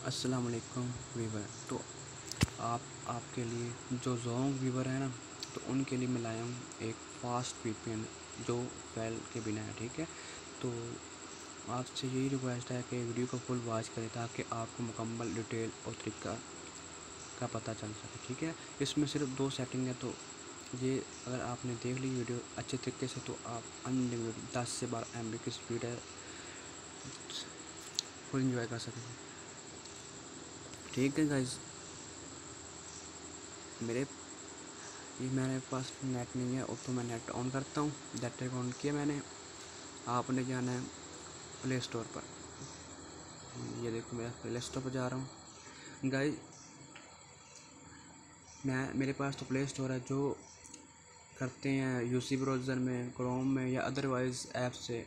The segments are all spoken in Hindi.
अस्सलाम वालेकुम वीवर। तो आपके लिए जो जोंग वीवर है ना, तो उनके लिए मैं लाया हूँ एक फास्ट वीपीएन जो फैल के बिना है। ठीक है, तो आपसे यही रिक्वेस्ट है कि वीडियो को फुल वॉच करें ताकि आपको मुकम्मल डिटेल और तरीका का पता चल सके। ठीक है, इसमें सिर्फ 2 सेटिंग है, तो ये अगर आपने देख ली वीडियो अच्छे तरीके से तो आप अनलिमिटेड 10 से 12 MB की स्पीड है फुल इंजॉय कर सकेंगे। ठीक है गाइस, मेरे पास नेट नहीं है और तो मैं नेट ऑन करता हूँ। डाटा ऑन किया मैंने। आपने जाना है प्ले स्टोर पर। ये देखो मैं प्ले स्टोर पर जा रहा हूँ गाइस। मेरे पास तो प्ले स्टोर है, जो करते हैं यूसी ब्राउज़र में, क्रोम में या अदरवाइज़ ऐप से।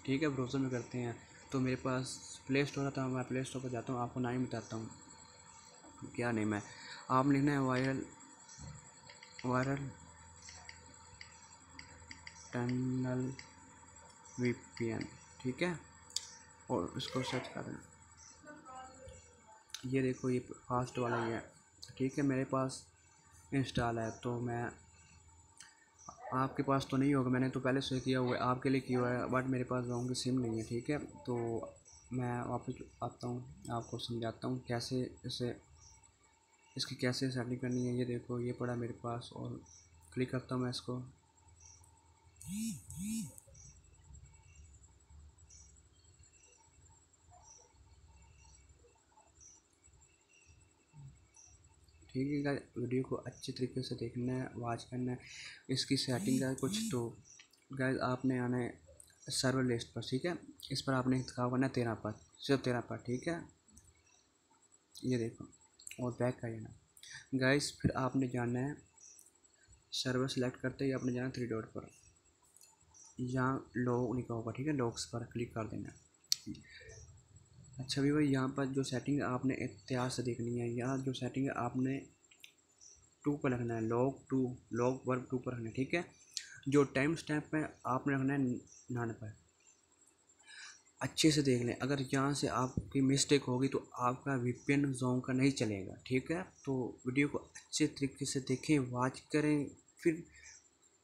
ठीक है, ब्राउज़र में करते हैं तो मेरे पास प्ले स्टोर आता है। मैं प्ले स्टोर पर जाता हूँ, आपको नाम बताता हूँ क्या नेम है। आप लिखना है वायरल टनल वीपीएन। ठीक है, और इसको सर्च कर दें। ये देखो ये फास्ट वाला ही है। ठीक है, मेरे पास इंस्टॉल है, तो मैं आपके पास तो नहीं होगा, मैंने तो पहले से किया हुआ है, आपके लिए किया हुआ है, बट मेरे पास गाँव की सिम नहीं है। ठीक है, तो मैं वापस आता हूँ, आपको समझाता हूँ कैसे इसकी कैसे सेटिंग करनी है। ये देखो ये पड़ा मेरे पास और क्लिक करता हूँ मैं इसको। ठीक है गाइस, वीडियो को अच्छे तरीके से देखना है, वॉच करना है। इसकी सेटिंग का कुछ तो गाइस आपने आना है सर्वर लिस्ट पर। ठीक है, इस पर आपने काम करना है 13 पर, सिर्फ 13 पर। ठीक है, ये देखो और बैक का जाना गाइस। फिर आपने जाना है सर्वर सेलेक्ट करते ही आपने जाना 3 डॉट पर, यहाँ लॉग लिखा होगा। ठीक है, लॉग्स पर क्लिक कर देना। अच्छा भी भाई, यहाँ पर जो सेटिंग आपने एहतियात से देखनी है, यहाँ जो सेटिंग है आपने 2 पर रखना है, लॉग वर्ब 2 पर रखना है। ठीक है, जो टाइम स्टैम्प है आपने रखना है 9 पर। अच्छे से देख लें, अगर यहाँ से आपकी मिस्टेक होगी तो आपका वीपीएन जोन का नहीं चलेगा। ठीक है, तो वीडियो को अच्छे तरीके से देखें, वॉच करें, फिर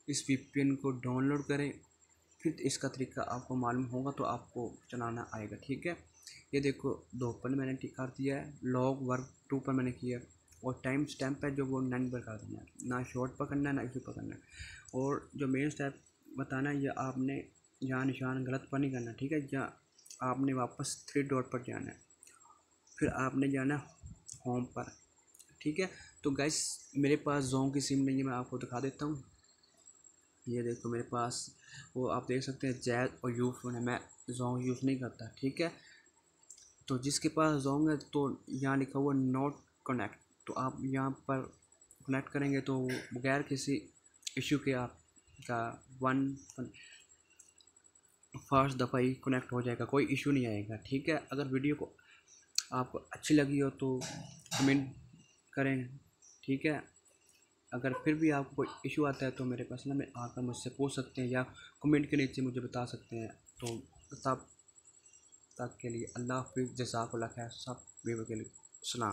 इस वीपीएन को डाउनलोड करें, फिर इसका तरीका आपको मालूम होगा तो आपको चलाना आएगा। ठीक है, ये देखो 2 पर मैंने टिक कर दिया है, लॉग वर्क 2 पर मैंने किया, और टाइम स्टैम्प है जो वो 9 पर कर देना है, ना शॉर्ट पर करना है ना इसी पर करना है। और जो मेन स्टेप बताना है, ये आपने यहाँ निशान गलत पर नहीं करना। ठीक है, यहाँ आपने वापस 3 डॉट पर जाना है, फिर आपने जाना होम पर। ठीक है, तो गाइस मेरे पास जोन की सिम नहीं है, मैं आपको दिखा देता हूँ। ये देखो मेरे पास वो आप देख सकते हैं जैज़ और यू फोन है, मैं जोंग यूज़ नहीं करता। ठीक है, तो जिसके पास जोंग है तो यहाँ लिखा हुआ नॉट कनेक्ट, तो आप यहाँ पर कनेक्ट करेंगे तो बगैर किसी इशू के आपका फर्स्ट दफ़ा ही कनेक्ट हो जाएगा, कोई इशू नहीं आएगा। ठीक है, अगर वीडियो को आपको अच्छी लगी हो तो कमेंट करें। ठीक है, अगर फिर भी आपको कोई इशू आता है तो मेरे पास ना में आकर मुझसे पूछ सकते हैं या कमेंट के नीचे मुझे बता सकते हैं। तो तब तक के लिए अल्लाह हाफिज़, जज़ाकल्लाह खैर, सब वीवर के लिए सलाम।